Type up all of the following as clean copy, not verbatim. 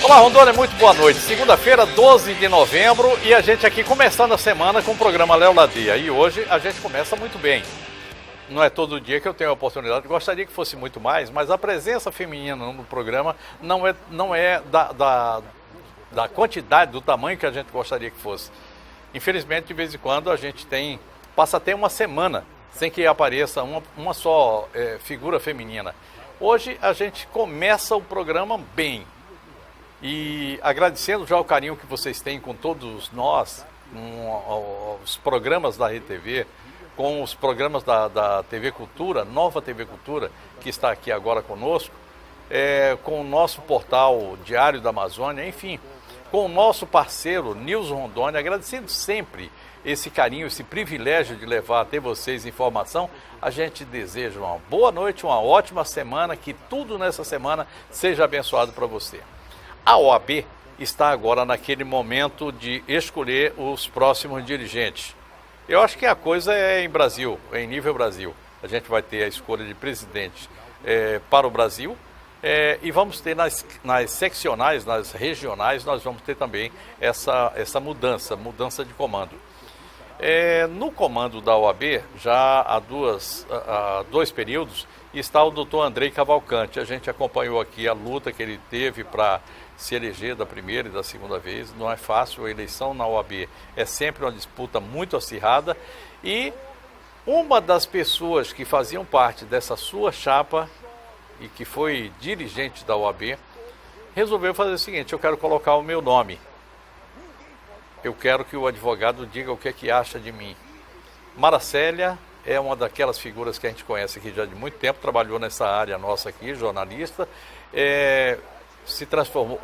Olá, Rondônia, muito boa noite. Segunda-feira, 12 de novembro, e a gente aqui começando a semana com o programa Léo Ladia. E hoje a gente começa muito bem. Não é todo dia que eu tenho a oportunidade, gostaria que fosse muito mais, mas a presença feminina no programa não é da quantidade, do tamanho que a gente gostaria que fosse. Infelizmente, de vez em quando, a gente passa até uma semana sem que apareça uma só figura feminina. Hoje a gente começa o programa bem. E agradecendo já o carinho que vocês têm com todos nós, com os programas da RTV, com os programas da TV Cultura, Nova TV Cultura, que está aqui agora conosco, com o nosso portal Diário da Amazônia, enfim, com o nosso parceiro News Rondônia, agradecendo sempre esse carinho, esse privilégio de levar até vocês informação. A gente deseja uma boa noite, uma ótima semana, que tudo nessa semana seja abençoado para você. A OAB está agora naquele momento de escolher os próximos dirigentes. Eu acho que a coisa é em Brasil, é em nível Brasil. A gente vai ter a escolha de presidente para o Brasil e vamos ter nas seccionais, nas regionais, nós vamos ter também essa mudança de comando. No comando da OAB, já há dois períodos, está o doutor Andrei Cavalcante. A gente acompanhou aqui a luta que ele teve para se eleger da primeira e da segunda vez. Não é fácil, a eleição na OAB é sempre uma disputa muito acirrada. E uma das pessoas que faziam parte dessa sua chapa e que foi dirigente da OAB, resolveu fazer o seguinte: eu quero colocar o meu nome. Eu quero que o advogado diga o que é que acha de mim. Maracélia é uma daquelas figuras que a gente conhece aqui já de muito tempo, trabalhou nessa área nossa aqui, jornalista, se transformou,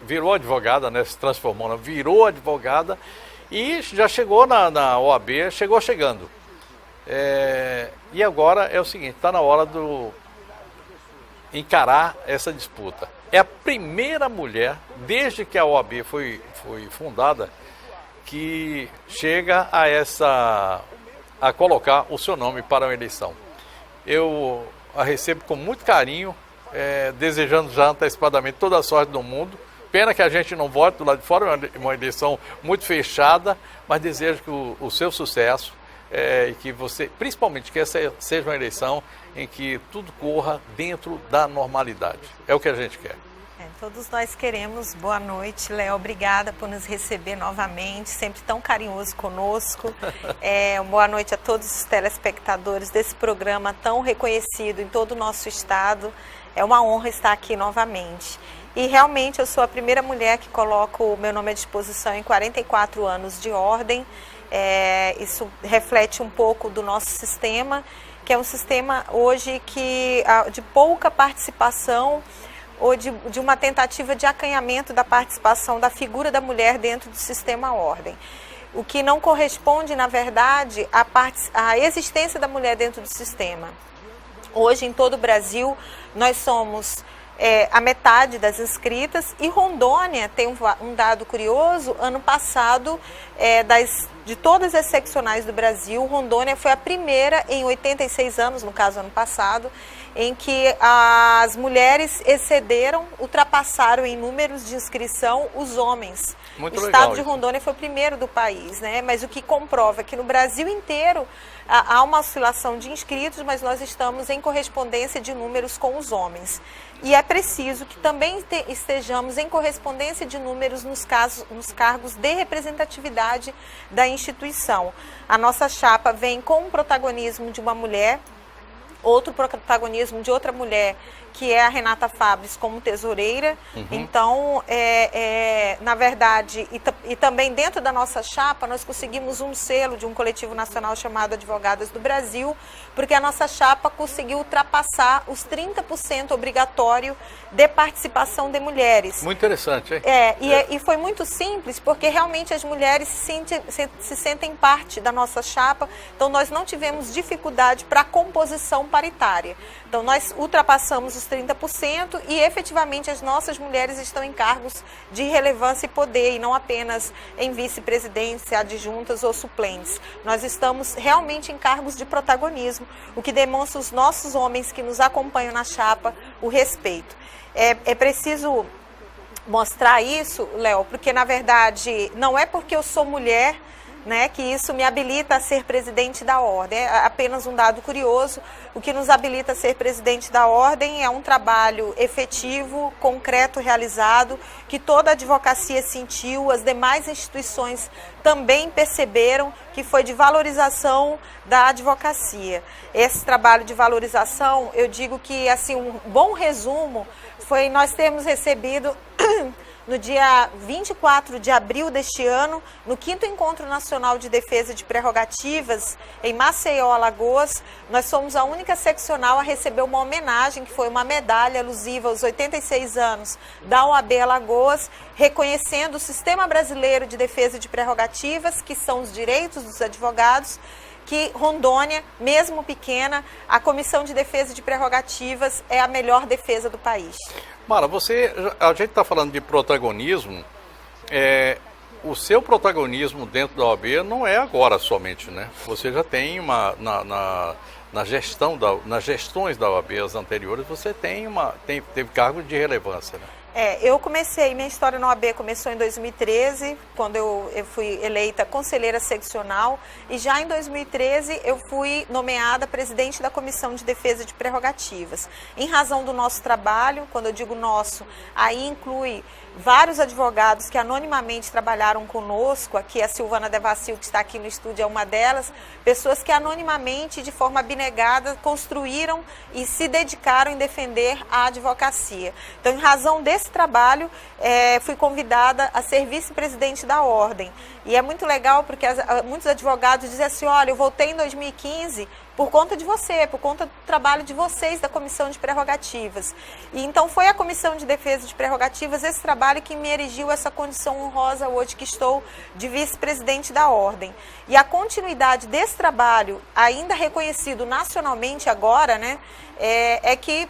virou advogada, né? Se transformou, virou advogada e já chegou na OAB, chegando. E agora é o seguinte, está na hora de encarar essa disputa. É a primeira mulher, desde que a OAB foi fundada, que chega a colocar o seu nome para uma eleição. Eu a recebo com muito carinho, desejando já antecipadamente toda a sorte do mundo. Pena que a gente não vote do lado de fora, é uma eleição muito fechada, mas desejo que o seu sucesso, e que você, principalmente, que essa seja uma eleição em que tudo corra dentro da normalidade. É o que a gente quer. Todos nós queremos. Boa noite, Léo. Obrigada por nos receber novamente, sempre tão carinhoso conosco. Boa noite a todos os telespectadores desse programa tão reconhecido em todo o nosso estado. É uma honra estar aqui novamente. E realmente eu sou a primeira mulher que coloco o meu nome à disposição em 44 anos de ordem. Isso reflete um pouco do nosso sistema, que é um sistema hoje de pouca participação, ou de uma tentativa de acanhamento da participação da figura da mulher dentro do sistema ordem. O que não corresponde, na verdade, à existência da mulher dentro do sistema. Hoje, em todo o Brasil, nós somos a metade das inscritas, e Rondônia tem um dado curioso. Ano passado, de todas as seccionais do Brasil, Rondônia foi a primeira em 86 anos, no caso ano passado, em que as mulheres ultrapassaram em números de inscrição os homens. Muito o legal, estado de Rondônia foi o primeiro do país, né? Mas o que comprova que no Brasil inteiro há uma oscilação de inscritos, mas nós estamos em correspondência de números com os homens. E é preciso que também estejamos em correspondência de números nos cargos de representatividade da instituição. A nossa chapa vem com o protagonismo de uma mulher, outro protagonismo de outra mulher, que é a Renata Fabres, como tesoureira. Então, na verdade, e também dentro da nossa chapa, nós conseguimos um selo de um coletivo nacional chamado Advogadas do Brasil, porque a nossa chapa conseguiu ultrapassar os 30% obrigatório de participação de mulheres. Muito interessante, hein? E foi muito simples, porque realmente as mulheres se sentem parte da nossa chapa, então nós não tivemos dificuldade para a composição paritária. Então nós ultrapassamos os 30% e efetivamente as nossas mulheres estão em cargos de relevância e poder, e não apenas em vice-presidência, adjuntas ou suplentes. Nós estamos realmente em cargos de protagonismo, o que demonstra os nossos homens que nos acompanham na chapa o respeito. É preciso mostrar isso, Léo, porque na verdade não é porque eu sou mulher, né, que isso me habilita a ser presidente da ordem. É apenas um dado curioso. O que nos habilita a ser presidente da ordem é um trabalho efetivo, concreto, realizado, que toda a advocacia sentiu, as demais instituições também perceberam, que foi de valorização da advocacia. Esse trabalho de valorização, eu digo que assim, um bom resumo foi nós termos recebido no dia 24 de abril deste ano, no 5º Encontro Nacional de Defesa de Prerrogativas, em Maceió, Alagoas, nós somos a única seccional a receber uma homenagem, que foi uma medalha alusiva aos 86 anos da OAB Alagoas, reconhecendo o Sistema Brasileiro de Defesa de Prerrogativas, que são os direitos dos advogados, que Rondônia, mesmo pequena, a Comissão de Defesa de Prerrogativas é a melhor defesa do país. Mara, a gente está falando de protagonismo, o seu protagonismo dentro da OAB não é agora somente, né? Você já tem nas gestões da OAB as anteriores, você teve cargo de relevância, né? Minha história na OAB começou em 2013, quando eu fui eleita conselheira seccional, e já em 2013 eu fui nomeada presidente da Comissão de Defesa de Prerrogativas. Em razão do nosso trabalho, quando eu digo nosso, aí inclui vários advogados que anonimamente trabalharam conosco, aqui a Silvana Devacil, que está aqui no estúdio, é uma delas, pessoas que anonimamente, de forma abnegada, construíram e se dedicaram em defender a advocacia. Então, em razão desse trabalho, fui convidada a ser vice-presidente da Ordem. E é muito legal porque muitos advogados dizem assim, olha, eu voltei em 2015 por conta de você, por conta do trabalho de vocês da Comissão de Prerrogativas. E então foi a Comissão de Defesa de Prerrogativas, esse trabalho que me erigiu essa condição honrosa hoje que estou de vice-presidente da Ordem. E a continuidade desse trabalho, ainda reconhecido nacionalmente agora, né, que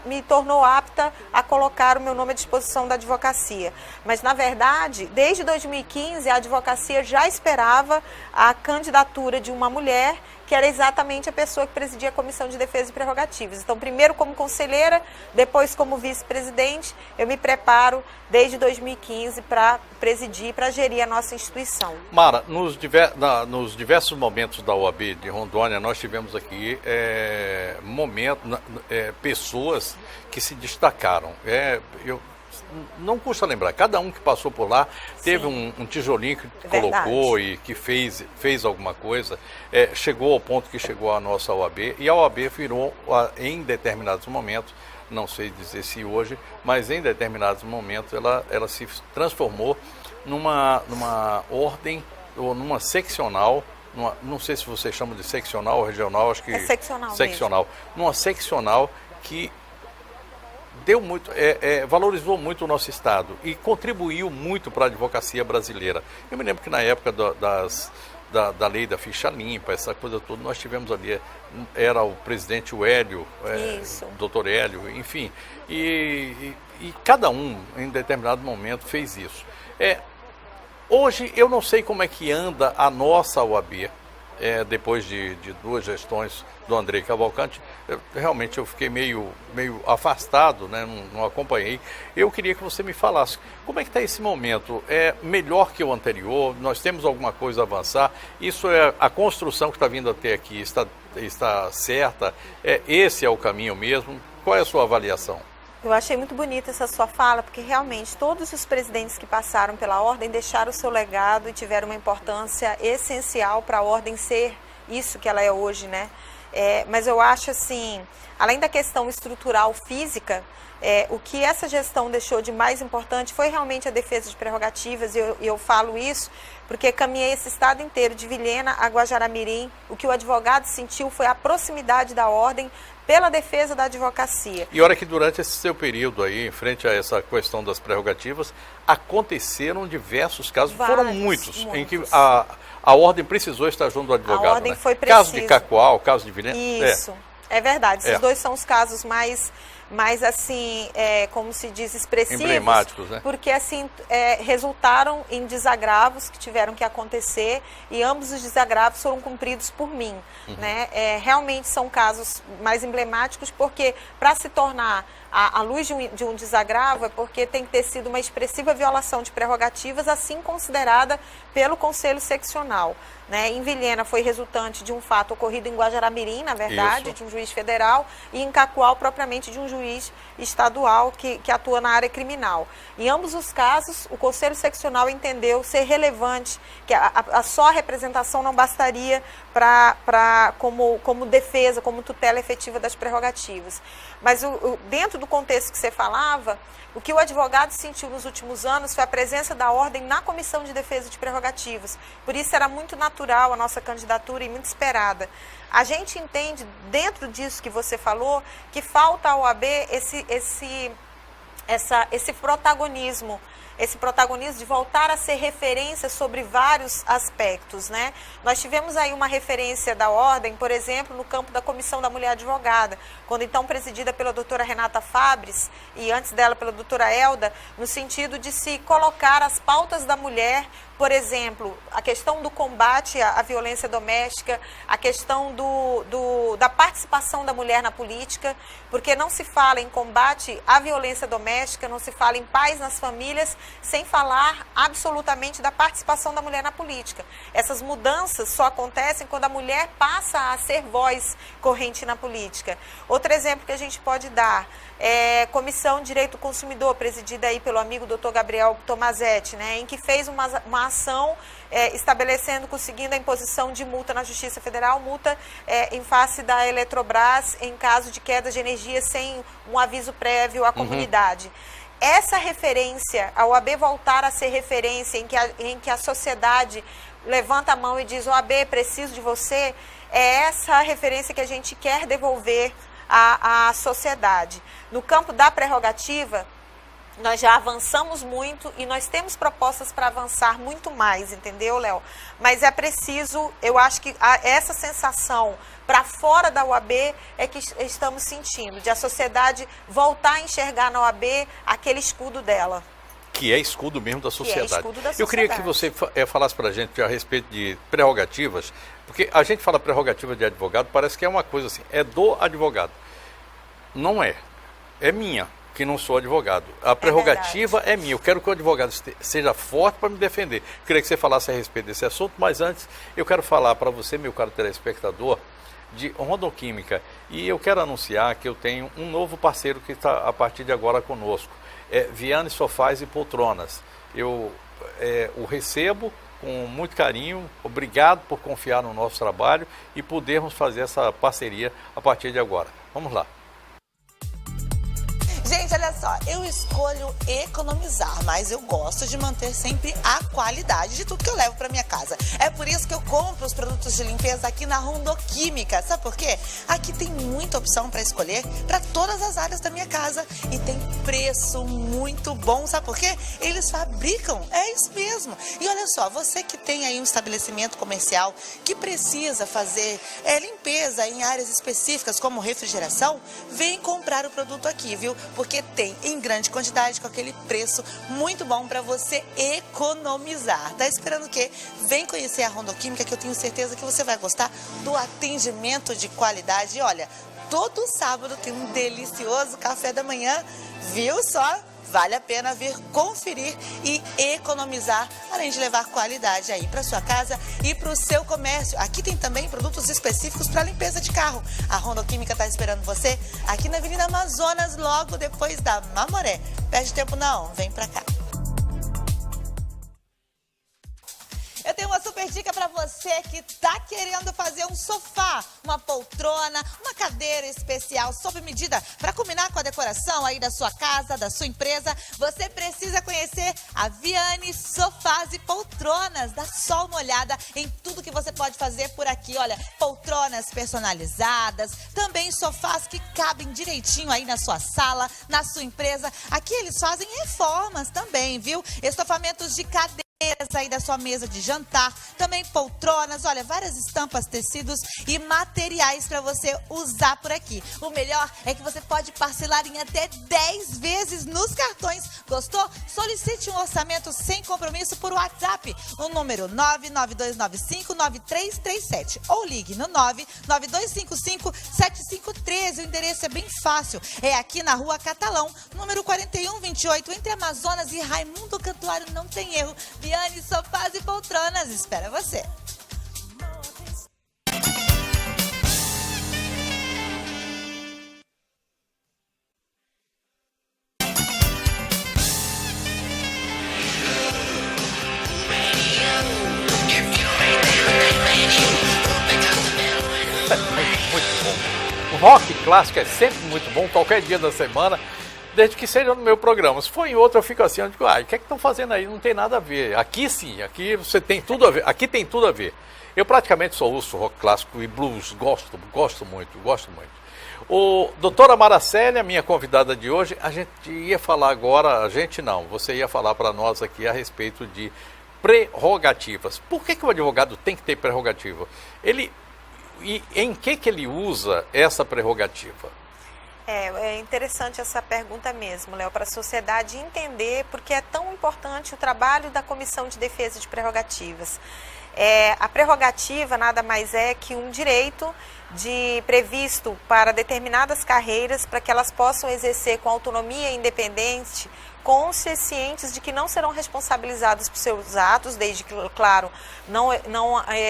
me tornou apta a colocar o meu nome à disposição da advocacia. Mas, na verdade, desde 2015, a advocacia já esperava a candidatura de uma mulher, que era exatamente a pessoa que presidia a Comissão de Defesa e Prerrogativas. Então, primeiro como conselheira, depois como vice-presidente, eu me preparo desde 2015 para presidir, para gerir a nossa instituição. Mara, nos diversos momentos da OAB de Rondônia, nós tivemos aqui pessoas que se destacaram. Não custa lembrar, cada um que passou por lá teve um tijolinho que colocou e que fez alguma coisa, chegou ao ponto que chegou a nossa OAB, e a OAB virou, em determinados momentos, não sei dizer se hoje, mas em determinados momentos ela se transformou numa ordem, ou numa seccional, não sei se você chama de seccional ou regional, acho que... É seccional mesmo. Numa seccional que deu muito, valorizou muito o nosso Estado e contribuiu muito para a advocacia brasileira. Eu me lembro que na época da lei da ficha limpa, essa coisa toda, nós tivemos ali, era o presidente o Hélio, doutor Hélio, enfim, e cada um, em determinado momento, fez isso. Hoje, eu não sei como é que anda a nossa OAB, depois de duas gestões do Andrei Cavalcante. Realmente eu fiquei meio afastado, né? Não acompanhei. Eu queria que você me falasse, como é que está esse momento? É melhor que o anterior? Nós temos alguma coisa a avançar? Isso a construção que está vindo até aqui está certa? Esse é o caminho mesmo? Qual é a sua avaliação? Eu achei muito bonita essa sua fala, porque realmente todos os presidentes que passaram pela Ordem deixaram o seu legado e tiveram uma importância essencial para a Ordem ser isso que ela é hoje, né? Mas eu acho assim, além da questão estrutural física, o que essa gestão deixou de mais importante foi realmente a defesa de prerrogativas, e eu falo isso porque caminhei esse estado inteiro, de Vilhena a Guajará-Mirim. O que o advogado sentiu foi a proximidade da Ordem pela defesa da advocacia. E olha que durante esse seu período aí, em frente a essa questão das prerrogativas, aconteceram diversos casos, foram muitos, em que a Ordem precisou estar junto do advogado. A Ordem, né? Foi precisa. Caso de Cacoal, caso de Vilhena. Isso, é verdade. Esses dois são os casos mais mas assim, como se diz, expressivos. Emblemáticos, né? Porque assim, resultaram em desagravos que tiveram que acontecer e ambos os desagravos foram cumpridos por mim, né? Realmente são casos mais emblemáticos porque para se tornar à luz de um desagravo é porque tem que ter sido uma expressiva violação de prerrogativas, assim considerada pelo Conselho Seccional. Né? Em Vilhena foi resultante de um fato ocorrido em Guajará-Mirim, na verdade, de um juiz federal, e em Cacoal, propriamente, de um juiz estadual que atua na área criminal. Em ambos os casos, o Conselho Seccional entendeu ser relevante, que só a representação não bastaria como defesa, como tutela efetiva das prerrogativas. Mas dentro do contexto que você falava, o que o advogado sentiu nos últimos anos foi a presença da ordem na Comissão de Defesa de Prerrogativas. Por isso era muito natural a nossa candidatura e muito esperada. A gente entende, dentro disso que você falou, que falta à OAB esse protagonismo de voltar a ser referência sobre vários aspectos, né? Nós tivemos aí uma referência da ordem, por exemplo, no campo da Comissão da Mulher Advogada, quando então presidida pela doutora Renata Fabres e antes dela pela doutora Elda, no sentido de se colocar as pautas da mulher, por exemplo, a questão do combate à violência doméstica, a questão da participação da mulher na política, porque não se fala em combate à violência doméstica, não se fala em paz nas famílias, sem falar absolutamente da participação da mulher na política. Essas mudanças só acontecem quando a mulher passa a ser voz corrente na política. Outro exemplo que a gente pode dar é Comissão de Direito do Consumidor, presidida aí pelo amigo Dr. Gabriel Tomazetti, né, em que fez uma ação conseguindo a imposição de multa na Justiça Federal, multa em face da Eletrobras em caso de queda de energia sem um aviso prévio à comunidade. Essa referência, a OAB voltar a ser referência em que a sociedade levanta a mão e diz: OAB, preciso de você, é essa referência que a gente quer devolver à sociedade. No campo da prerrogativa, nós já avançamos muito e nós temos propostas para avançar muito mais, entendeu, Léo? Mas é preciso, eu acho que essa sensação para fora da OAB é que estamos sentindo, de a sociedade voltar a enxergar na OAB aquele escudo dela. Que é escudo mesmo da sociedade. Que é escudo da sociedade. Eu queria que você falasse para a gente a respeito de prerrogativas, porque a gente fala prerrogativa de advogado, parece que é uma coisa assim, é do advogado. Não é, é minha, que não sou advogado. A prerrogativa é minha, eu quero que o advogado seja forte para me defender. Eu queria que você falasse a respeito desse assunto, mas antes eu quero falar para você, meu caro telespectador, de Rondoquímica. E eu quero anunciar que eu tenho um novo parceiro que está a partir de agora conosco. Viane Sofás e Poltronas. Eu o recebo com muito carinho, obrigado por confiar no nosso trabalho e podermos fazer essa parceria a partir de agora. Vamos lá. Gente, olha só, eu escolho economizar, mas eu gosto de manter sempre a qualidade de tudo que eu levo para minha casa. É por isso que eu compro os produtos de limpeza aqui na Rondoquímica. Sabe por quê? Aqui tem muita opção para escolher para todas as áreas da minha casa e tem preço muito bom. Sabe por quê? Eles fabricam, é isso mesmo. E olha só, você que tem aí um estabelecimento comercial que precisa fazer limpeza em áreas específicas como refrigeração, vem comprar o produto aqui, viu? Porque tem em grande quantidade com aquele preço muito bom para você economizar. Tá esperando o quê? Vem conhecer a Rondoquímica, que eu tenho certeza que você vai gostar do atendimento de qualidade. E olha, todo sábado tem um delicioso café da manhã, viu só? Vale a pena vir conferir e economizar, além de levar qualidade aí para sua casa e para o seu comércio. Aqui tem também produtos específicos para limpeza de carro. A Rondoquímica está esperando você aqui na Avenida Amazonas, logo depois da Mamoré. Perde tempo não, vem para cá. Eu tenho uma super dica para você que tá querendo fazer um sofá, uma poltrona, uma cadeira especial sob medida para combinar com a decoração aí da sua casa, da sua empresa. Você precisa conhecer a Viane Sofás e Poltronas. Dá só uma olhada em tudo que você pode fazer por aqui. Olha, poltronas personalizadas, também sofás que cabem direitinho aí na sua sala, na sua empresa. Aqui eles fazem reformas também, viu? Estofamentos de cadeira aí da sua mesa de jantar, também poltronas, olha, várias estampas, tecidos e materiais para você usar por aqui. O melhor é que você pode parcelar em até 10 vezes nos cartões. Gostou? Solicite um orçamento sem compromisso por WhatsApp, o número 992959337 ou ligue no 992557513. O endereço é bem fácil, é aqui na Rua Catalão, número 4128, entre Amazonas e Raimundo Cantuário, não tem erro. Viane Sofás e Poltronas espera você. Muito bom. O rock clássico é sempre muito bom, qualquer dia da semana, desde que seja no meu programa. Se for em outro, eu fico assim, eu digo, o que é que estão fazendo aí? Não tem nada a ver. Aqui sim, aqui você tem tudo a ver. Aqui tem tudo a ver. Eu praticamente só ouço rock clássico e blues, gosto muito. O doutora Maracélia, minha convidada de hoje, a gente ia falar agora, você ia falar para nós aqui a respeito de prerrogativas. Por que o advogado tem que ter prerrogativa? E em que ele usa essa prerrogativa? É interessante essa pergunta mesmo, Léo, para a sociedade entender porque é tão importante o trabalho da Comissão de Defesa de Prerrogativas. A prerrogativa nada mais é que um direito previsto para determinadas carreiras para que elas possam exercer com autonomia e independente, conscientes de que não serão responsabilizados por seus atos, desde que, claro, não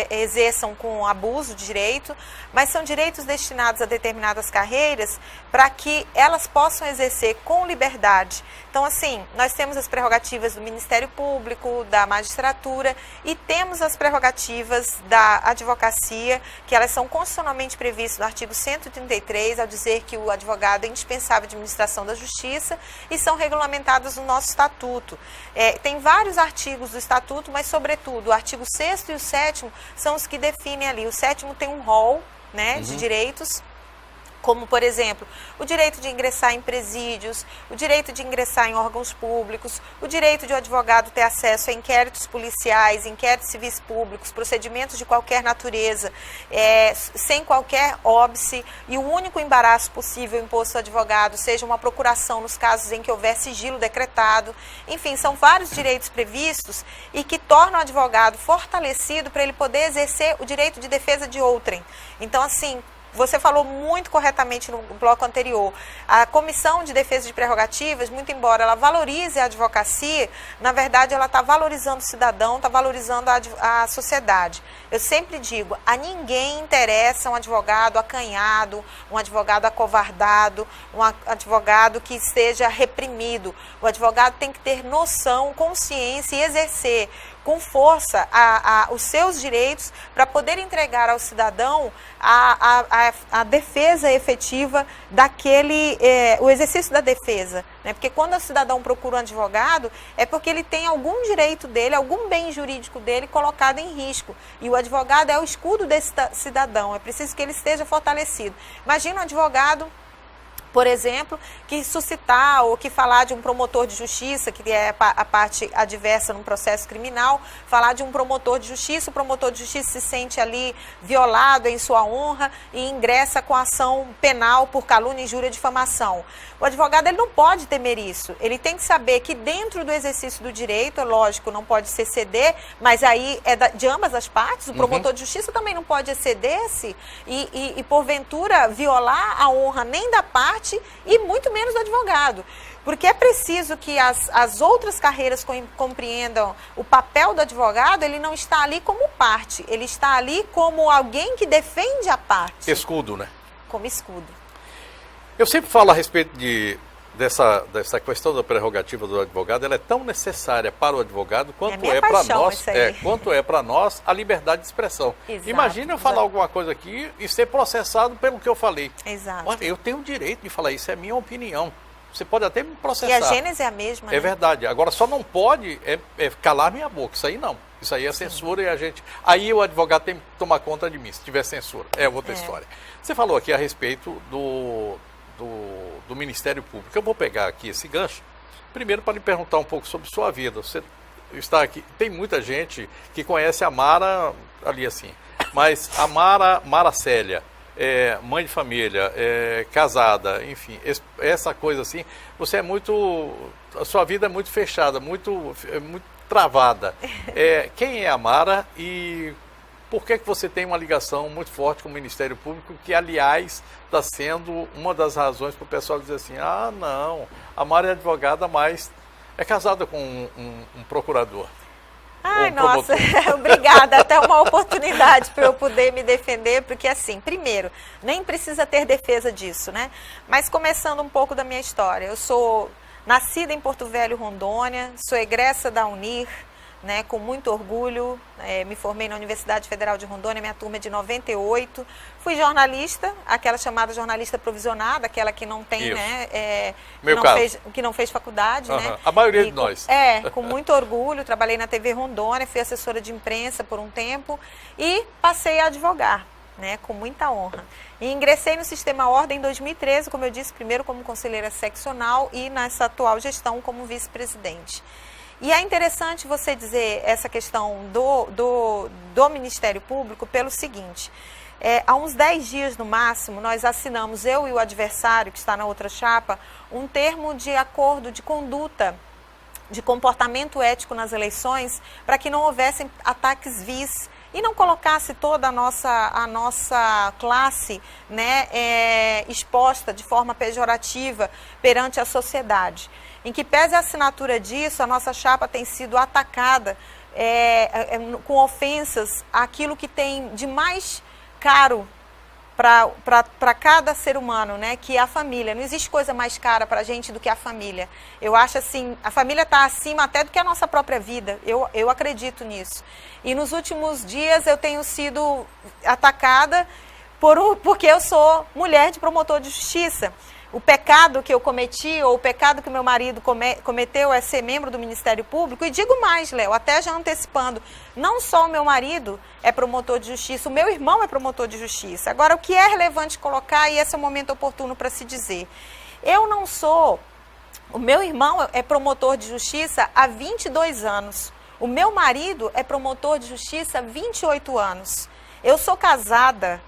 exerçam com abuso de direito, mas são direitos destinados a determinadas carreiras para que elas possam exercer com liberdade. Então, assim, nós temos as prerrogativas do Ministério Público, da magistratura e temos as prerrogativas da advocacia, que elas são constitucionalmente previstas no artigo 133, ao dizer que o advogado é indispensável de administração da justiça e são regulamentadas no nosso estatuto. Tem vários artigos do estatuto, mas sobretudo o artigo 6º e o 7º são os que definem ali. O 7º tem um rol, né, de direitos, como, por exemplo, o direito de ingressar em presídios, o direito de ingressar em órgãos públicos, o direito de o advogado ter acesso a inquéritos policiais, inquéritos civis públicos, procedimentos de qualquer natureza, sem qualquer óbice, e o único embaraço possível imposto ao advogado seja uma procuração nos casos em que houver sigilo decretado. Enfim, são vários direitos previstos e que tornam o advogado fortalecido para ele poder exercer o direito de defesa de outrem. Então, assim, você falou muito corretamente no bloco anterior. A Comissão de Defesa de Prerrogativas, muito embora ela valorize a advocacia, na verdade ela está valorizando o cidadão, está valorizando a sociedade. Eu sempre digo, a ninguém interessa um advogado acanhado, um advogado acovardado, um advogado que esteja reprimido. O advogado tem que ter noção, consciência e exercer com força os seus direitos para poder entregar ao cidadão a defesa efetiva daquele, o exercício da defesa, né? Porque quando o cidadão procura um advogado, é porque ele tem algum direito dele, algum bem jurídico dele colocado em risco. E o advogado é o escudo desse cidadão, é preciso que ele esteja fortalecido. Imagina um advogado, por exemplo, que suscitar ou que falar de um promotor de justiça, que é a parte adversa num processo criminal, falar de um promotor de justiça, o promotor de justiça se sente ali violado em sua honra e ingressa com ação penal por calúnia, injúria e difamação. O advogado ele não pode temer isso, ele tem que saber que dentro do exercício do direito, é lógico, não pode se exceder, mas aí é de ambas as partes, o promotor de justiça também não pode exceder-se e porventura violar a honra nem da parte e muito menos do advogado, porque é preciso que as outras carreiras compreendam o papel do advogado. Ele não está ali como parte, ele está ali como alguém que defende a parte. Escudo, né? Como escudo. Eu sempre falo a respeito dessa questão da prerrogativa do advogado. Ela é tão necessária para o advogado quanto é para nós a liberdade de expressão. Exato, imagina eu falar alguma coisa aqui e ser processado pelo que eu falei. Exato. Olha, eu tenho o direito de falar isso, é minha opinião. Você pode até me processar. E a gênese é a mesma, né? É verdade. Agora, só não pode calar minha boca. Isso aí não. Isso aí é censura e a gente... Aí o advogado tem que tomar conta de mim, se tiver censura. É outra história. Você falou aqui a respeito do Ministério Público. Eu vou pegar aqui esse gancho, primeiro para lhe perguntar um pouco sobre sua vida. Você estar aqui. Tem muita gente que conhece a Mara ali assim, mas a Mara Célia, mãe de família, casada, enfim, essa coisa assim, você é muito, a sua vida é muito fechada, muito travada. Quem é a Mara e por que você tem uma ligação muito forte com o Ministério Público, que, aliás, está sendo uma das razões para o pessoal dizer assim, não, a Mara é advogada, mas é casada com um procurador. Ai, nossa, obrigada, até uma oportunidade para eu poder me defender, porque assim, primeiro, nem precisa ter defesa disso, né? Mas começando um pouco da minha história, eu sou nascida em Porto Velho, Rondônia, sou egressa da Unir, né, com muito orgulho, me formei na Universidade Federal de Rondônia, minha turma é de 98, fui jornalista, aquela chamada jornalista provisionada, aquela que não tem, né, que não fez faculdade, né? A maioria de nós. Com muito orgulho, trabalhei na TV Rondônia, fui assessora de imprensa por um tempo e passei a advogar, né, com muita honra. E ingressei no Sistema Ordem em 2013, como eu disse, primeiro como conselheira seccional e nessa atual gestão como vice-presidente. E é interessante você dizer essa questão do Ministério Público pelo seguinte, há uns 10 dias no máximo, nós assinamos, eu e o adversário, que está na outra chapa, um termo de acordo de conduta, de comportamento ético nas eleições, para que não houvessem ataques vis e não colocasse toda a nossa classe, né, exposta de forma pejorativa perante a sociedade. Em que pese a assinatura disso, a nossa chapa tem sido atacada com ofensas àquilo que tem de mais caro para cada ser humano, né, que é a família. Não existe coisa mais cara para a gente do que a família. Eu acho assim, a família está acima até do que a nossa própria vida. Eu acredito nisso. E nos últimos dias eu tenho sido atacada porque eu sou mulher de promotor de justiça. O pecado que eu cometi, ou o pecado que o meu marido cometeu é ser membro do Ministério Público. E digo mais, Léo, até já antecipando, não só o meu marido é promotor de justiça, o meu irmão é promotor de justiça. Agora, o que é relevante colocar, e esse é o momento oportuno para se dizer, eu não sou, o meu irmão é promotor de justiça há 22 anos, o meu marido é promotor de justiça há 28 anos. Eu sou casada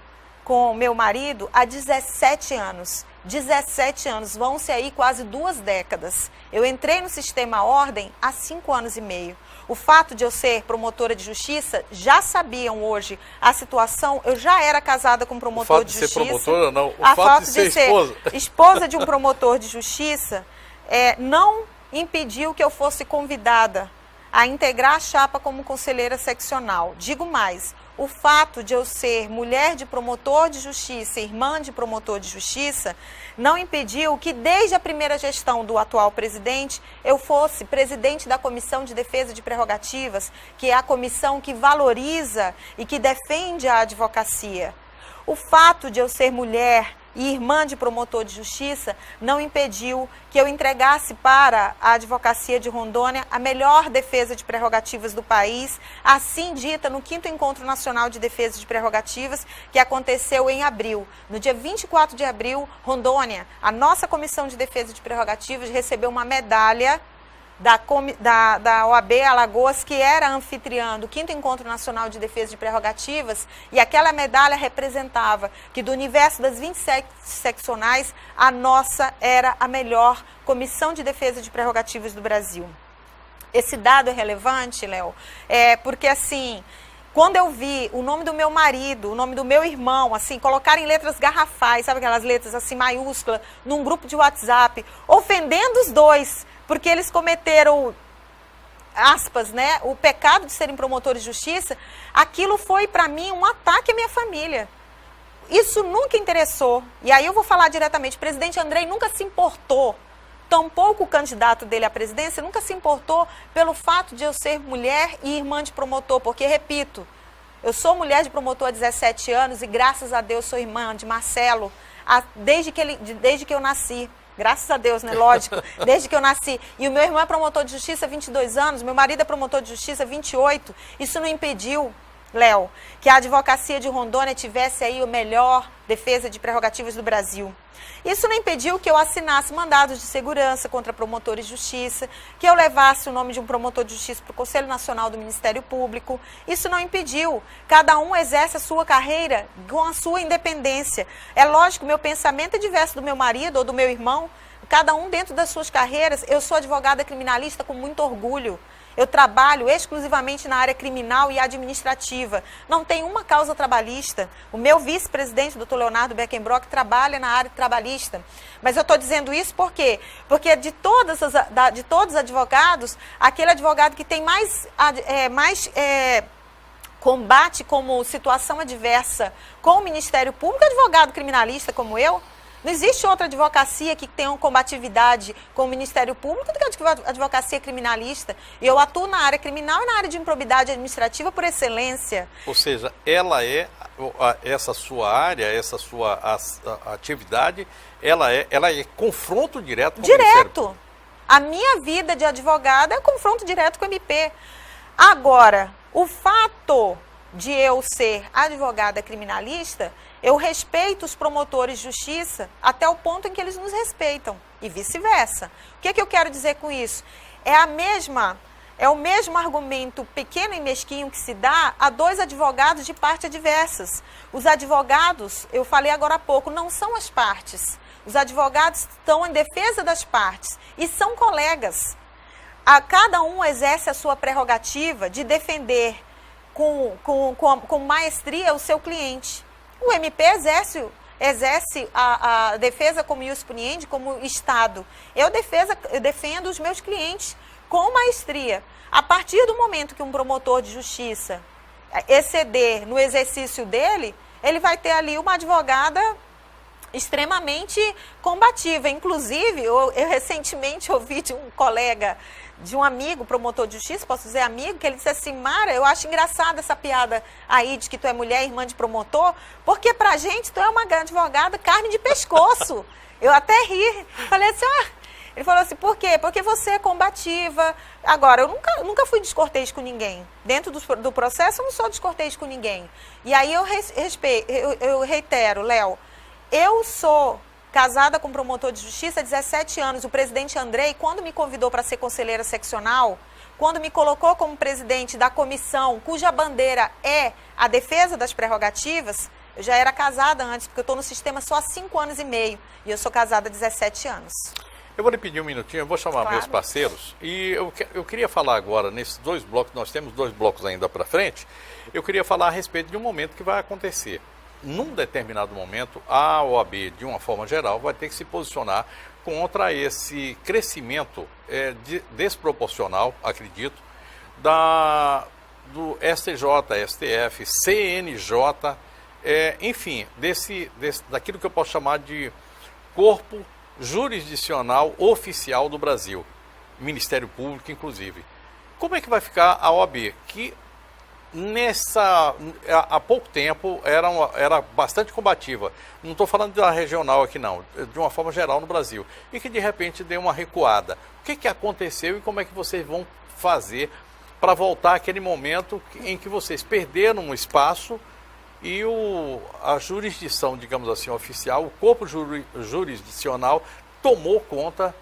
com o meu marido há 17 anos. 17 anos, vão-se aí quase 2 décadas. Eu entrei no Sistema Ordem há 5 anos e meio. O fato de eu ser promotora de justiça, já sabiam hoje a situação, eu já era casada com um promotor de justiça. O fato de ser promotora, não, o fato de ser esposa de um promotor de justiça, não impediu que eu fosse convidada a integrar a chapa como conselheira seccional. Digo mais, o fato de eu ser mulher de promotor de justiça, irmã de promotor de justiça, não impediu que desde a primeira gestão do atual presidente, eu fosse presidente da Comissão de Defesa de Prerrogativas, que é a comissão que valoriza e que defende a advocacia. O fato de eu ser mulher e irmã de promotor de justiça não impediu que eu entregasse para a advocacia de Rondônia a melhor defesa de prerrogativas do país, assim dita no 5º Encontro Nacional de Defesa de Prerrogativas, que aconteceu em abril. No dia 24 de abril, Rondônia, a nossa Comissão de Defesa de Prerrogativas recebeu uma medalha da OAB Alagoas, que era anfitriã do 5º Encontro Nacional de Defesa de Prerrogativas, e aquela medalha representava que do universo das 27 seccionais, a nossa era a melhor Comissão de Defesa de Prerrogativas do Brasil. Esse dado é relevante, Léo, porque assim, quando eu vi o nome do meu marido, o nome do meu irmão, assim, colocarem letras garrafais, sabe aquelas letras assim maiúsculas, num grupo de WhatsApp, ofendendo os dois, porque eles cometeram, aspas, né, o pecado de serem promotores de justiça, aquilo foi para mim um ataque à minha família. Isso nunca interessou. E aí eu vou falar diretamente, o presidente Andrei nunca se importou, tampouco o candidato dele à presidência nunca se importou pelo fato de eu ser mulher e irmã de promotor, porque, repito, eu sou mulher de promotor há 17 anos e graças a Deus sou irmã de Marcelo desde que eu nasci. Graças a Deus, né? Lógico, desde que eu nasci. E o meu irmão é promotor de justiça há 22 anos, meu marido é promotor de justiça há 28. Isso não impediu Léo, que a advocacia de Rondônia tivesse aí a melhor defesa de prerrogativas do Brasil. Isso não impediu que eu assinasse mandados de segurança contra promotores de justiça, que eu levasse o nome de um promotor de justiça para o Conselho Nacional do Ministério Público. Isso não impediu. Cada um exerce a sua carreira com a sua independência. É lógico, meu pensamento é diverso do meu marido ou do meu irmão. Cada um dentro das suas carreiras. Eu sou advogada criminalista com muito orgulho. Eu trabalho exclusivamente na área criminal e administrativa. Não tem uma causa trabalhista. O meu vice-presidente, o Dr. Leonardo Beckenbrock, trabalha na área trabalhista. Mas eu estou dizendo isso por quê? Porque de todos os advogados, aquele advogado que tem mais combate como situação adversa com o Ministério Público, advogado criminalista como eu. Não existe outra advocacia que tenha uma combatividade com o Ministério Público do que a advocacia criminalista. E eu atuo na área criminal e na área de improbidade administrativa por excelência. Ou seja, essa sua área, essa sua atividade, ela é confronto direto com o Ministério Público. A minha vida de advogada é confronto direto com o MP. Agora, o fato de eu ser advogada criminalista, eu respeito os promotores de justiça até o ponto em que eles nos respeitam e vice-versa. O que eu quero dizer com isso? É o mesmo argumento pequeno e mesquinho que se dá a dois advogados de partes adversas. Os advogados, eu falei agora há pouco, não são as partes. Os advogados estão em defesa das partes e são colegas. Cada um exerce a sua prerrogativa de defender com maestria o seu cliente. O MP exerce a defesa como ius puniendi, como Estado. Eu defendo os meus clientes com maestria. A partir do momento que um promotor de justiça exceder no exercício dele, ele vai ter ali uma advogada extremamente combativa. Inclusive, eu recentemente ouvi de um colega, de um amigo, promotor de justiça, posso dizer amigo, que ele disse assim: Mara, eu acho engraçada essa piada aí de que tu é mulher, irmã de promotor, porque pra gente tu é uma advogada carne de pescoço. Eu até ri, falei assim, ele falou assim, por quê? Porque você é combativa. Agora, eu nunca fui descortês com ninguém. Dentro do processo eu não sou descortês com ninguém. E aí eu reitero, Léo, eu sou casada com um promotor de justiça há 17 anos. O presidente Andrei, quando me convidou para ser conselheira seccional, quando me colocou como presidente da comissão, cuja bandeira é a defesa das prerrogativas, eu já era casada antes, porque eu estou no sistema só há 5 anos e meio. E eu sou casada há 17 anos. Eu vou lhe pedir um minutinho, eu vou chamar meus parceiros. E eu queria falar agora, nesses 2 blocos, nós temos 2 blocos ainda para frente, eu queria falar a respeito de um momento que vai acontecer. Num determinado momento, a OAB, de uma forma geral, vai ter que se posicionar contra esse crescimento desproporcional, acredito, do STJ, STF, CNJ, enfim, daquilo que eu posso chamar de corpo jurisdicional oficial do Brasil, Ministério Público, inclusive. Como é que vai ficar a OAB? Que há pouco tempo era bastante combativa. Não estou falando da regional aqui não, de uma forma geral no Brasil. E que de repente deu uma recuada. O que aconteceu e como é que vocês vão fazer para voltar àquele momento em que vocês perderam um espaço e a jurisdição, digamos assim, oficial, o corpo jurisdicional tomou conta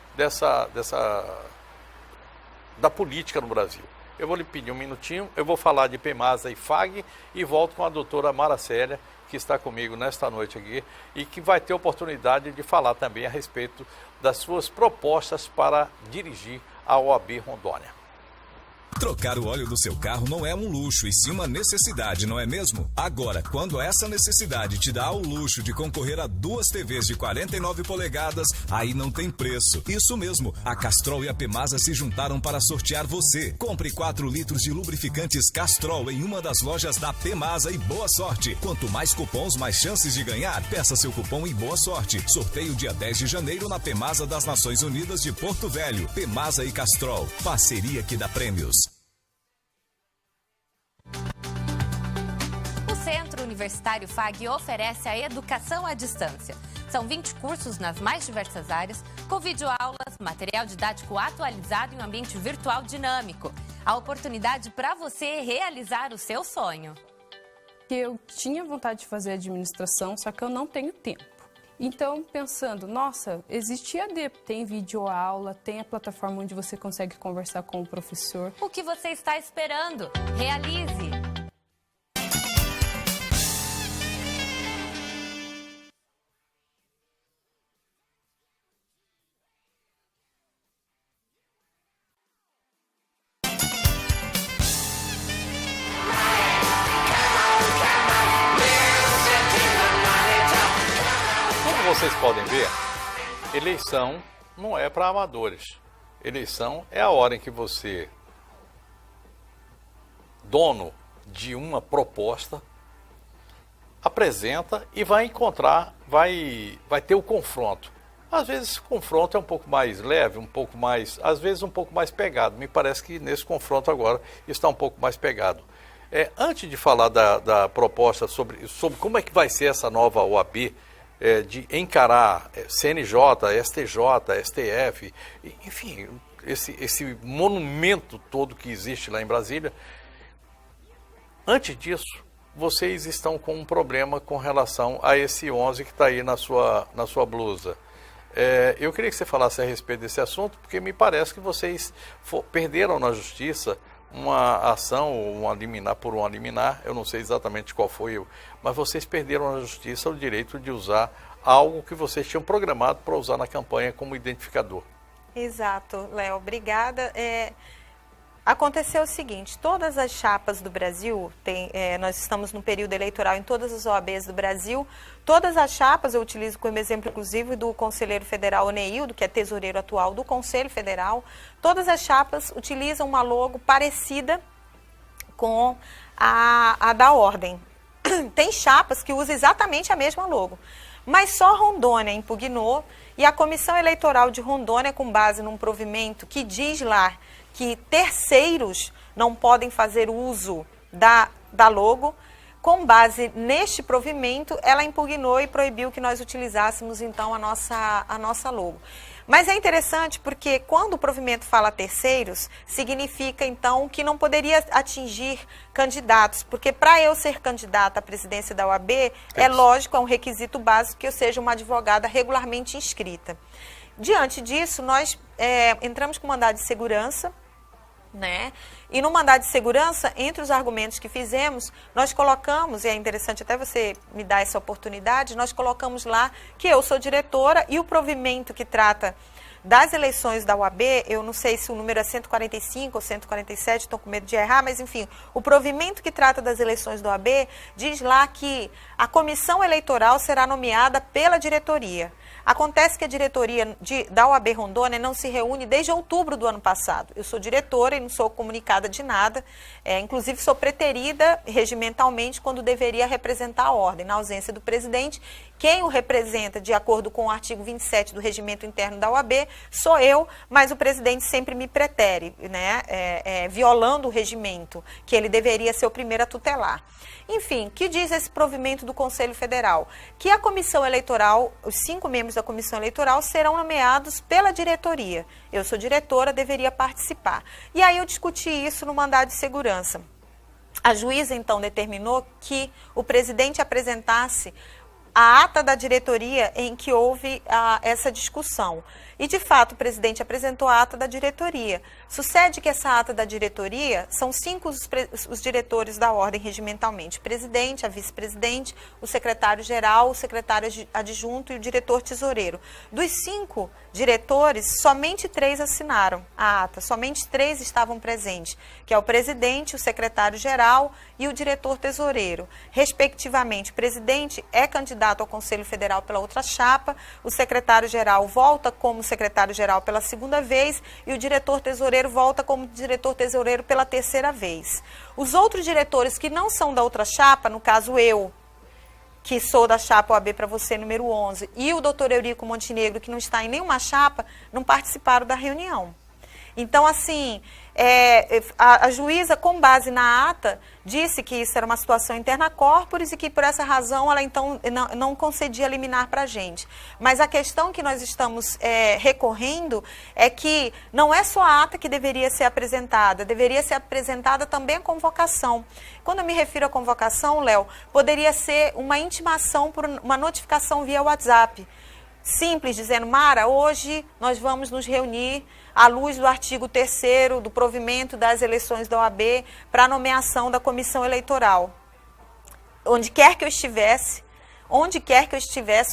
da política no Brasil? Eu vou lhe pedir um minutinho, eu vou falar de PEMASA e FAG e volto com a doutora Mara Célia, que está comigo nesta noite aqui e que vai ter oportunidade de falar também a respeito das suas propostas para dirigir a OAB Rondônia. Trocar o óleo do seu carro não é um luxo, e sim uma necessidade, não é mesmo? Agora, quando essa necessidade te dá o luxo de concorrer a 2 TVs de 49 polegadas, aí não tem preço. Isso mesmo, a Castrol e a PEMASA se juntaram para sortear você. Compre 4 litros de lubrificantes Castrol em uma das lojas da PEMASA e boa sorte. Quanto mais cupons, mais chances de ganhar. Peça seu cupom e boa sorte. Sorteio dia 10 de janeiro na PEMASA das Nações Unidas de Porto Velho. PEMASA e Castrol, parceria que dá prêmios. O Centro Universitário FAG oferece a educação à distância. São 20 cursos nas mais diversas áreas, com videoaulas, material didático atualizado em um ambiente virtual dinâmico. A oportunidade para você realizar o seu sonho. que eu tinha vontade de fazer administração, só que eu não tenho tempo. Então, pensando, nossa, existe EAD, tem videoaula, tem a plataforma onde você consegue conversar com o professor. O que você está esperando? Realize! Vocês podem ver, eleição não é para amadores. Eleição é a hora em que você, dono de uma proposta, apresenta e vai encontrar, vai ter o confronto. Às vezes o confronto é um pouco mais leve, um pouco mais, às vezes um pouco mais pegado. Me parece que nesse confronto agora está um pouco mais pegado. Antes de falar da proposta sobre como é que vai ser essa nova OAB, de encarar CNJ, STJ, STF, enfim, esse monumento todo que existe lá em Brasília. Antes disso, vocês estão com um problema com relação a esse 11 que está aí na sua blusa. Eu queria que você falasse a respeito desse assunto, porque me parece que vocês perderam na justiça uma ação, por um liminar, eu não sei exatamente qual foi, mas vocês perderam na justiça o direito de usar algo que vocês tinham programado para usar na campanha como identificador. Exato, Léo, obrigada. Aconteceu o seguinte, todas as chapas do Brasil, nós estamos no período eleitoral em todas as OABs do Brasil, todas as chapas, eu utilizo como exemplo inclusive do conselheiro federal Oneildo, que é tesoureiro atual do Conselho Federal, todas as chapas utilizam uma logo parecida com a da ordem. Tem chapas que usam exatamente a mesma logo, mas só Rondônia impugnou e a Comissão Eleitoral de Rondônia, com base num provimento que diz lá que terceiros não podem fazer uso da logo, com base neste provimento, ela impugnou e proibiu que nós utilizássemos, então, a nossa logo. Mas é interessante porque quando o provimento fala terceiros, significa, então, que não poderia atingir candidatos, porque para eu ser candidata à presidência da OAB, é lógico, é um requisito básico que eu seja uma advogada regularmente inscrita. Diante disso, nós entramos com mandado de segurança, né? E no mandado de segurança, entre os argumentos que fizemos, nós colocamos, e é interessante até você me dar essa oportunidade, nós colocamos lá que eu sou diretora e o provimento que trata das eleições da OAB, eu não sei se o número é 145 ou 147, estou com medo de errar, mas enfim, o provimento que trata das eleições da OAB diz lá que a comissão eleitoral será nomeada pela diretoria. Acontece que a diretoria da OAB Rondônia não se reúne desde outubro do ano passado. Eu sou diretora e não sou comunicada de nada, inclusive sou preterida regimentalmente quando deveria representar a ordem. Na ausência do presidente, quem o representa de acordo com o artigo 27 do regimento interno da OAB sou eu, mas o presidente sempre me pretere, né, violando o regimento, que ele deveria ser o primeiro a tutelar. Enfim, que diz esse provimento do Conselho Federal? Que a comissão eleitoral, os 5 membros da comissão eleitoral serão nomeados pela diretoria. Eu sou diretora, deveria participar. E aí eu discuti isso no mandado de segurança. A juíza, então, determinou que o presidente apresentasse a ata da diretoria em que houve essa discussão. E, de fato, o presidente apresentou a ata da diretoria. Sucede que essa ata da diretoria, são 5 os diretores da ordem regimentalmente. O presidente, a vice-presidente, o secretário-geral, o secretário adjunto e o diretor tesoureiro. Dos 5 diretores, somente 3 assinaram a ata, somente 3 estavam presentes, que é o presidente, o secretário-geral e o diretor tesoureiro. Respectivamente, o presidente é candidato ao Conselho Federal pela outra chapa, o secretário-geral volta como secretário-geral pela 2ª vez e o diretor tesoureiro volta como diretor tesoureiro pela 3ª vez. Os outros diretores que não são da outra chapa, no caso eu, que sou da chapa OAB para você, número 11, e o doutor Eurico Montenegro, que não está em nenhuma chapa, não participaram da reunião. Então, assim, a juíza, com base na ata, disse que isso era uma situação interna corporis e que, por essa razão, ela, então, não concedia liminar para a gente. Mas a questão que nós estamos recorrendo é que não é só a ata que deveria ser apresentada também a convocação. Quando eu me refiro à convocação, Léo, poderia ser uma intimação por uma notificação via WhatsApp. Simples, dizendo, Mara, hoje nós vamos nos reunir à luz do artigo 3º do provimento das eleições da OAB para a nomeação da comissão eleitoral. Onde quer que eu estivesse,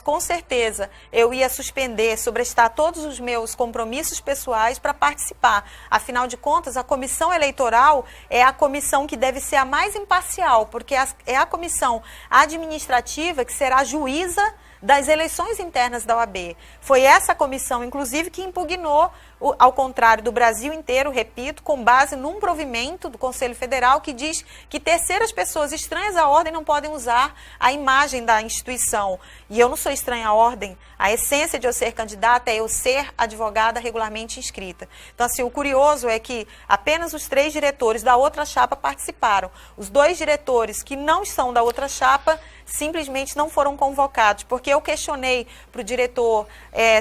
com certeza eu ia suspender, sobrestar todos os meus compromissos pessoais para participar. Afinal de contas, a comissão eleitoral é a comissão que deve ser a mais imparcial, porque é a comissão administrativa que será juíza das eleições internas da OAB. Foi essa comissão, inclusive, que impugnou, ao contrário do Brasil inteiro, repito, com base num provimento do Conselho Federal que diz que terceiras pessoas estranhas à ordem não podem usar a imagem da instituição. E eu não sou estranha à ordem. A essência de eu ser candidata é eu ser advogada regularmente inscrita. Então, assim, o curioso é que apenas os 3 diretores da outra chapa participaram. Os 2 diretores que não são da outra chapa simplesmente não foram convocados, porque eu questionei para o diretor,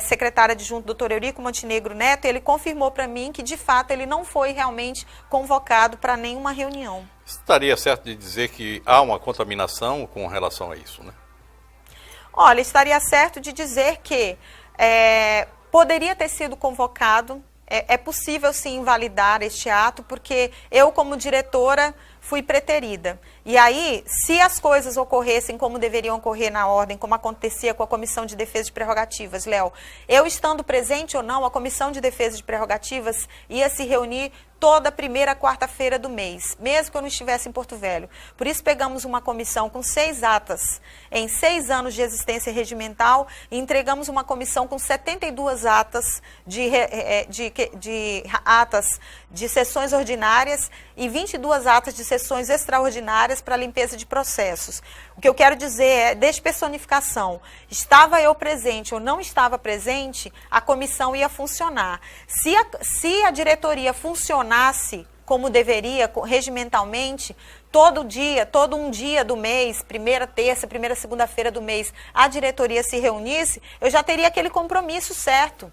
secretário adjunto, doutor Eurico Montenegro Neto, e ele confirmou para mim que, de fato, ele não foi realmente convocado para nenhuma reunião. Estaria certo de dizer que há uma contaminação com relação a isso, né? Olha, estaria certo de dizer que poderia ter sido convocado, é possível sim invalidar este ato, porque eu, como diretora, fui preterida. E aí, se as coisas ocorressem como deveriam ocorrer na ordem, como acontecia com a Comissão de Defesa de Prerrogativas, Léo, eu estando presente ou não, a Comissão de Defesa de Prerrogativas ia se reunir toda primeira quarta-feira do mês, mesmo que eu não estivesse em Porto Velho. Por isso pegamos uma comissão com 6 atas em 6 anos de existência regimental e entregamos uma comissão com 72 atas atas de sessões ordinárias e 22 atas de sessões extraordinárias para limpeza de processos. O que eu quero dizer é despersonificação. Estava eu presente ou não estava presente, a comissão ia funcionar. Se a diretoria funcionasse como deveria, regimentalmente, todo um dia do mês, primeira terça, primeira segunda-feira do mês, a diretoria se reunisse, eu já teria aquele compromisso certo.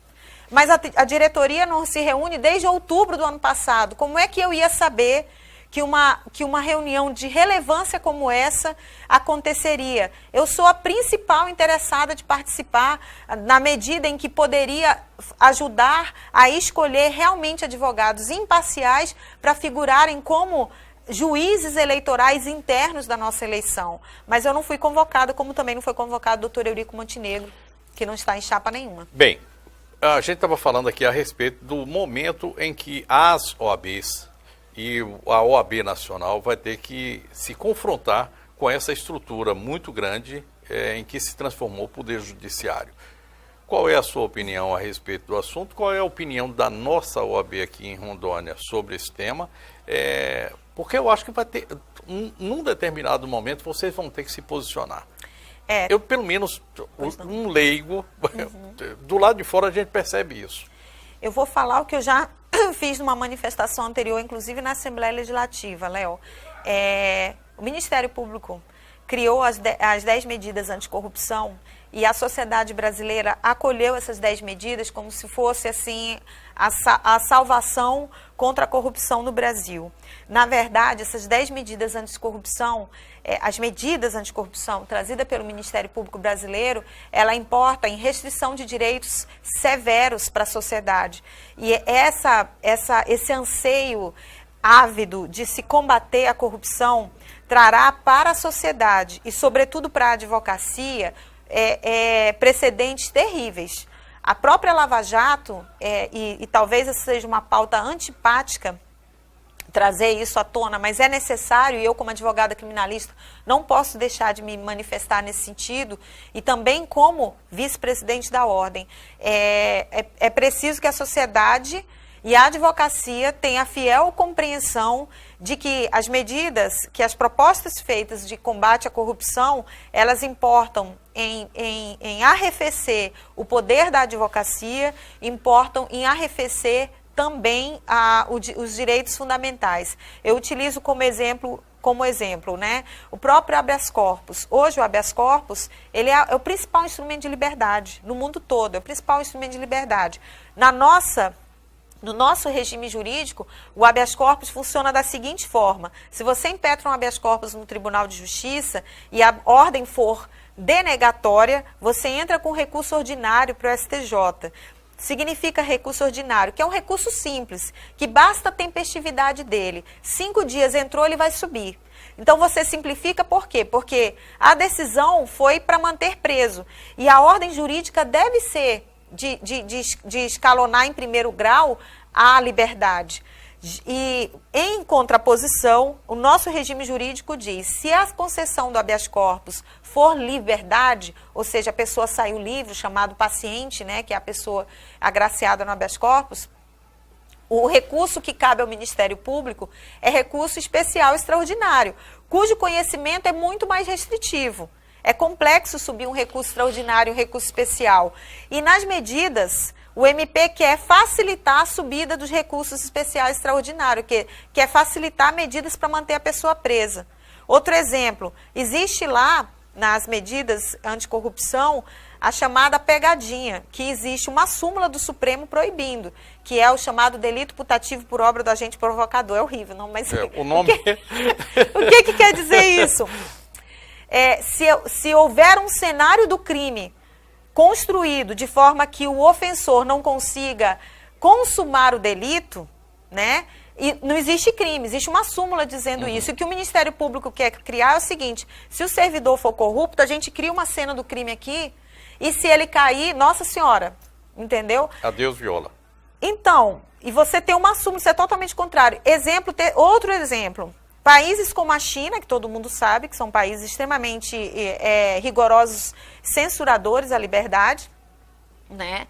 Mas a diretoria não se reúne desde outubro do ano passado. Como é que eu ia saber que uma reunião de relevância como essa aconteceria? Eu sou a principal interessada de participar na medida em que poderia ajudar a escolher realmente advogados imparciais para figurarem como juízes eleitorais internos da nossa eleição. Mas eu não fui convocada, como também não foi convocado o doutor Eurico Montenegro, que não está em chapa nenhuma. Bem, a gente estava falando aqui a respeito do momento em que as OABs e a OAB Nacional vai ter que se confrontar com essa estrutura muito grande em que se transformou o Poder Judiciário. Qual é a sua opinião a respeito do assunto? Qual é a opinião da nossa OAB aqui em Rondônia sobre esse tema? Porque eu acho que vai ter, num determinado momento, vocês vão ter que se posicionar. Eu, pelo menos, um leigo, do lado de fora a gente percebe isso. Eu vou falar o que eu já fiz numa manifestação anterior, inclusive na Assembleia Legislativa, Léo. O Ministério Público criou as 10 medidas anticorrupção e a sociedade brasileira acolheu essas 10 medidas como se fosse assim a salvação contra a corrupção no Brasil. Na verdade, essas 10 medidas anticorrupção, as medidas anticorrupção trazidas pelo Ministério Público Brasileiro, ela importa em restrição de direitos severos para a sociedade. E esse anseio ávido de se combater a corrupção trará para a sociedade e, sobretudo, para a advocacia, precedentes terríveis. A própria Lava Jato, e talvez essa seja uma pauta antipática, trazer isso à tona, mas é necessário, e eu como advogada criminalista não posso deixar de me manifestar nesse sentido, e também como vice-presidente da Ordem. É preciso que a sociedade e a advocacia tenha fiel compreensão de que as medidas, que as propostas feitas de combate à corrupção, elas importam em arrefecer o poder da advocacia, importam em arrefecer também os direitos fundamentais. Eu utilizo como exemplo, né, o próprio habeas corpus. Hoje o habeas corpus, ele é o principal instrumento de liberdade, no mundo todo, é o principal instrumento de liberdade. No nosso regime jurídico, o habeas corpus funciona da seguinte forma: se você impetra um habeas corpus no Tribunal de Justiça e a ordem for denegatória, você entra com recurso ordinário para o STJ. Significa recurso ordinário, que é um recurso simples, que basta a tempestividade dele. 5 dias entrou, ele vai subir. Então você simplifica por quê? Porque a decisão foi para manter preso. E a ordem jurídica deve ser de escalonar em primeiro grau a liberdade. E, em contraposição, o nosso regime jurídico diz: se a concessão do habeas corpus for liberdade, ou seja, a pessoa saiu livre, chamado paciente, né, que é a pessoa agraciada no habeas corpus, o recurso que cabe ao Ministério Público é recurso especial extraordinário, cujo conhecimento é muito mais restritivo. É complexo subir um recurso extraordinário e um recurso especial. E nas medidas, o MP quer facilitar a subida dos recursos especiais extraordinários, que quer facilitar medidas para manter a pessoa presa. Outro exemplo, existe lá, nas medidas anticorrupção, a chamada pegadinha, que existe uma súmula do Supremo proibindo, que é o chamado delito putativo por obra do agente provocador. É horrível, não? Mas o nome... o que quer dizer isso? Se houver um cenário do crime construído de forma que o ofensor não consiga consumar o delito, né? E não existe crime, existe uma súmula dizendo isso. E o que o Ministério Público quer criar é o seguinte: se o servidor for corrupto, a gente cria uma cena do crime aqui, e se ele cair, Nossa Senhora, entendeu? Adeus viola. Então, e você tem uma súmula, isso é totalmente contrário. Outro exemplo. Países como a China, que todo mundo sabe, que são países extremamente rigorosos, censuradores à liberdade, né?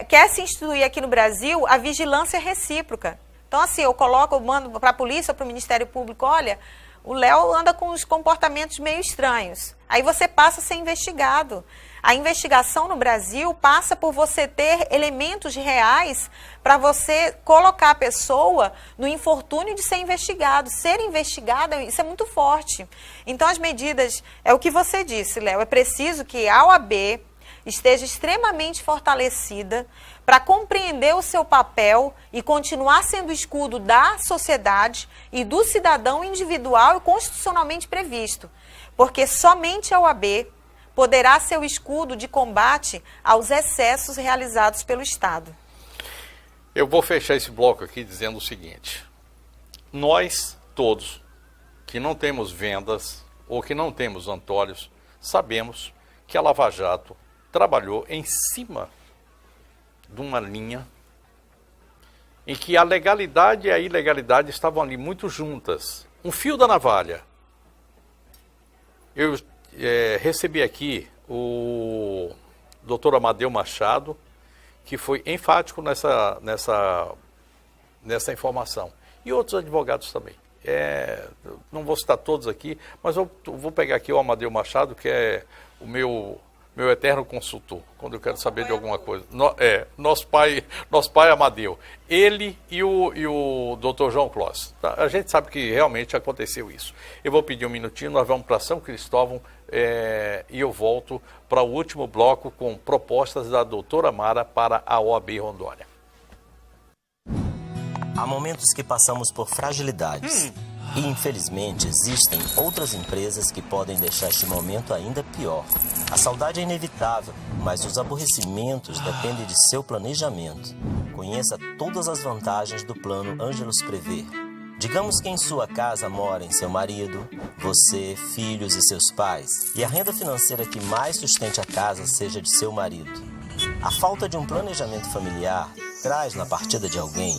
Quer se instituir aqui no Brasil a vigilância recíproca. Então, assim, eu mando para a polícia, para o Ministério Público: olha, o Léo anda com os comportamentos meio estranhos. Aí você passa a ser investigado. A investigação no Brasil passa por você ter elementos reais para você colocar a pessoa no infortúnio de ser investigado. Ser investigado, isso é muito forte. Então, as medidas, é o que você disse, Léo, é preciso que a OAB esteja extremamente fortalecida para compreender o seu papel e continuar sendo escudo da sociedade e do cidadão individual e constitucionalmente previsto. Porque somente a OAB poderá ser o escudo de combate aos excessos realizados pelo Estado. Eu vou fechar esse bloco aqui dizendo o seguinte: nós todos que não temos vendas ou que não temos antólios, sabemos que a Lava Jato trabalhou em cima de uma linha em que a legalidade e a ilegalidade estavam ali muito juntas. Um fio da navalha. Eu recebi aqui o Dr. Amadeu Machado, que foi enfático nessa informação. E outros advogados também. Não vou citar todos aqui, mas eu vou pegar aqui o Amadeu Machado, que é o meu eterno consultor, quando eu quero saber de alguma coisa. Nosso pai Amadeu. Ele e o Dr. João Clós. Tá? A gente sabe que realmente aconteceu isso. Eu vou pedir um minutinho, nós vamos para São Cristóvão e eu volto para o último bloco com propostas da doutora Mara para a OAB Rondônia. Há momentos que passamos por fragilidades. E, infelizmente, existem outras empresas que podem deixar este momento ainda pior. A saudade é inevitável, mas os aborrecimentos dependem de seu planejamento. Conheça todas as vantagens do plano Ângelos Prever. Digamos que em sua casa morem seu marido, você, filhos e seus pais, e a renda financeira que mais sustente a casa seja de seu marido. A falta de um planejamento familiar traz na partida de alguém,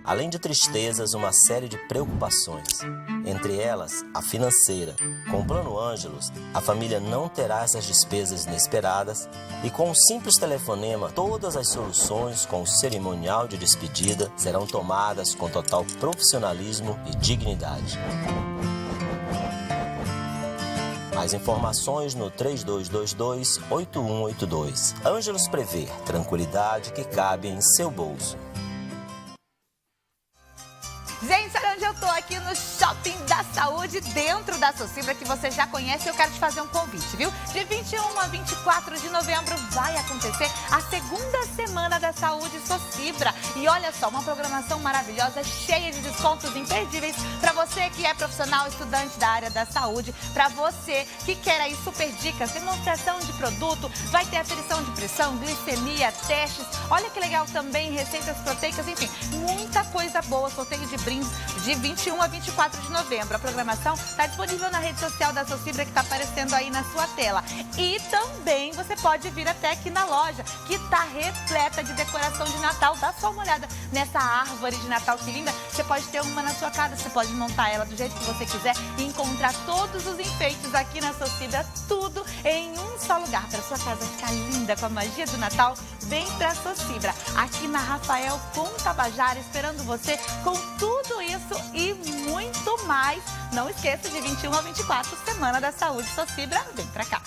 além de tristezas, uma série de preocupações. Entre elas, a financeira. Com o Plano Ângelos, a família não terá essas despesas inesperadas e com um simples telefonema, todas as soluções com o cerimonial de despedida serão tomadas com total profissionalismo e dignidade. Mais informações no 3222-8182. Ângelos Prever, tranquilidade que cabe em seu bolso. aqui no Shopping da Saúde, dentro da Socibra, que você já conhece. Eu quero te fazer um convite, viu? De 21 a 24 de novembro vai acontecer a segunda semana da Saúde Socibra. E olha só, uma programação maravilhosa, cheia de descontos imperdíveis para você que é profissional, estudante da área da saúde, para você que quer aí super dicas, demonstração de produto, vai ter aferição de pressão, glicemia, testes. Olha que legal também, receitas proteicas, enfim, muita coisa boa, sorteio de brindes de 21 a 24 de novembro. A programação está disponível na rede social da Socibra, que está aparecendo aí na sua tela. E também você pode vir até aqui na loja, que está repleta de decoração de Natal. Dá só uma olhada nessa árvore de Natal, que linda. Você pode ter uma na sua casa, você pode montar ela do jeito que você quiser e encontrar todos os enfeites aqui na Socibra, tudo em um só lugar. Para sua casa ficar linda com a magia do Natal, vem para Socibra, aqui na Rafael com Tabajara, esperando você com tudo isso e muito mais. Não esqueça, de 21 a 24, Semana da Saúde Socibra, vem pra cá.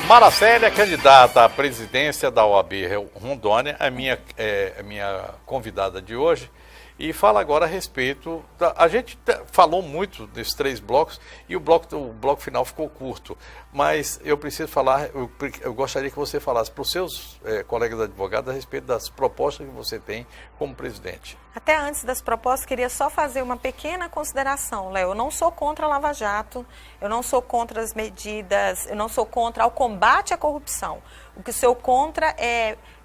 Maracélia, candidata à presidência da OAB Rondônia, a minha convidada de hoje, e fala agora a respeito a gente falou muito desses 3 blocos e o bloco final ficou curto, mas eu preciso falar, eu gostaria que você falasse para os seus colegas advogados a respeito das propostas que você tem como presidente. Até antes das propostas, queria só fazer uma pequena consideração, Léo. Eu não sou contra a Lava Jato, eu não sou contra as medidas, eu não sou contra o combate à corrupção. O que sou contra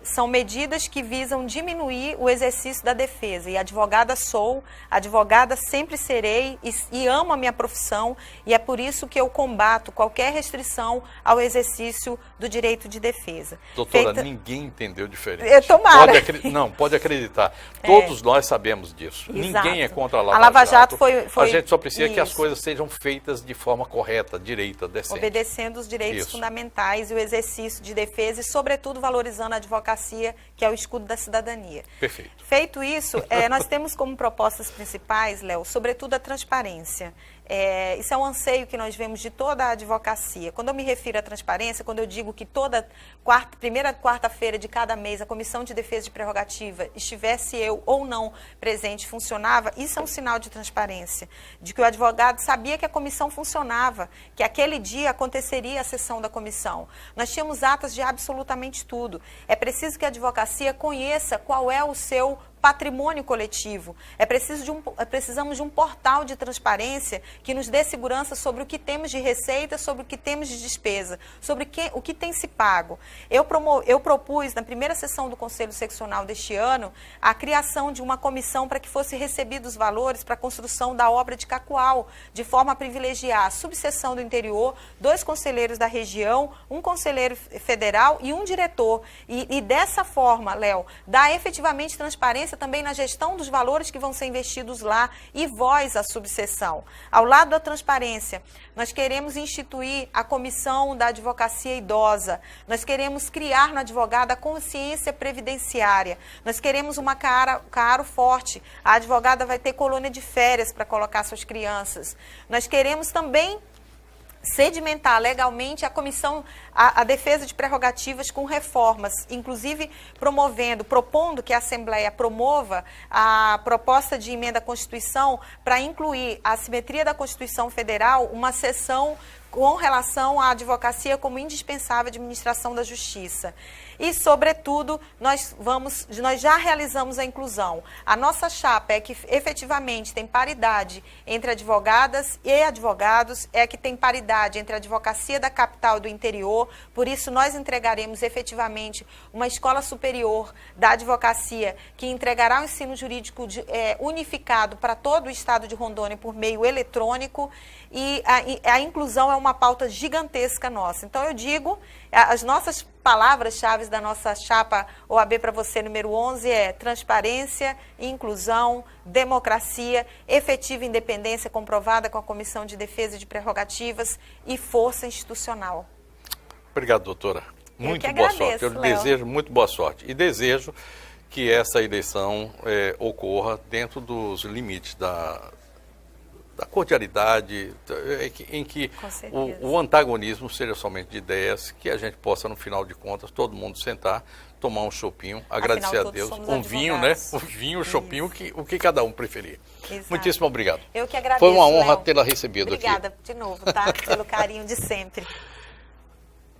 são medidas que visam diminuir o exercício da defesa. E advogada sou, advogada sempre serei e amo a minha profissão, e é por isso que eu combato qualquer restrição ao exercício do direito de defesa. Doutora, ninguém entendeu diferente. Tomara. Pode acreditar. Todos nós sabemos disso. Exato. Ninguém é contra a A Lava Jato foi a gente só precisa isso. que as coisas sejam feitas de forma correta, direita, decente. Obedecendo os direitos fundamentais e o exercício de defesa e, sobretudo, valorizando a advocacia, que é o escudo da cidadania. Perfeito. Feito isso, nós temos como propostas principais, Léo, sobretudo a transparência. Isso é um anseio que nós vemos de toda a advocacia. Quando eu me refiro à transparência, quando eu digo que toda primeira quarta-feira de cada mês a Comissão de Defesa de Prerrogativa, estivesse eu ou não presente, funcionava, isso é um sinal de transparência, de que o advogado sabia que a comissão funcionava, que aquele dia aconteceria a sessão da comissão. Nós tínhamos atas de absolutamente tudo. É preciso que a advocacia conheça qual é o seu patrimônio coletivo. Precisamos de um portal de transparência que nos dê segurança sobre o que temos de receita, sobre o que temos de despesa, sobre o que tem se pago. Eu propus, na primeira sessão do Conselho Seccional deste ano, a criação de uma comissão para que fosse recebidos os valores para a construção da obra de Cacoal, de forma a privilegiar a subseção do interior, 2 conselheiros da região, um conselheiro federal e um diretor. E dessa forma, Léo, dá efetivamente transparência também na gestão dos valores que vão ser investidos lá e voz à subseção. Ao lado da transparência, nós queremos instituir a Comissão da Advocacia Idosa, nós queremos criar no advogado a consciência previdenciária, nós queremos uma caro forte, a advogada vai ter colônia de férias para colocar suas crianças, nós queremos também sedimentar legalmente a defesa de prerrogativas com reformas, inclusive propondo que a Assembleia promova a proposta de emenda à Constituição para incluir a simetria da Constituição Federal, uma seção com relação à advocacia como indispensável à administração da justiça. E, sobretudo, nós já realizamos a inclusão. A nossa chapa é que efetivamente tem paridade entre advogadas e advogados, é que tem paridade entre a advocacia da capital e do interior, por isso nós entregaremos efetivamente uma escola superior da advocacia que entregará o ensino jurídico unificado para todo o estado de Rondônia por meio eletrônico, e a inclusão é uma pauta gigantesca nossa. Então eu digo, as nossas palavras-chave da nossa chapa OAB para você número 11 é transparência, inclusão, democracia, efetiva independência comprovada com a Comissão de Defesa de Prerrogativas e força institucional. Obrigado, doutora. Muito boa sorte. Eu lhe desejo muito boa sorte e desejo que essa eleição ocorra dentro dos limites da cordialidade, em que Com certeza. o antagonismo seja somente de ideias, que a gente possa, no final de contas, todo mundo sentar, tomar um chopinho, agradecer a Deus, um vinho, né? Um vinho, um chopinho, o que cada um preferir. Exato. Muitíssimo obrigado. Eu que agradeço, Foi uma honra Léo. tê-la recebido aqui. Obrigada de novo, tá? Pelo carinho de sempre.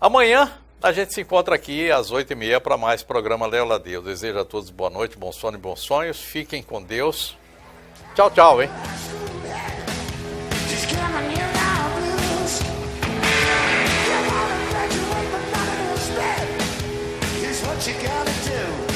Amanhã a gente se encontra aqui às 8h30 para mais programa Léo Ladei. Eu desejo a todos boa noite, bom sono e bons sonhos. Fiquem com Deus. Tchau, tchau, hein? Just come on, you're all blues. You gotta graduate, but none of this bed is what you gotta do.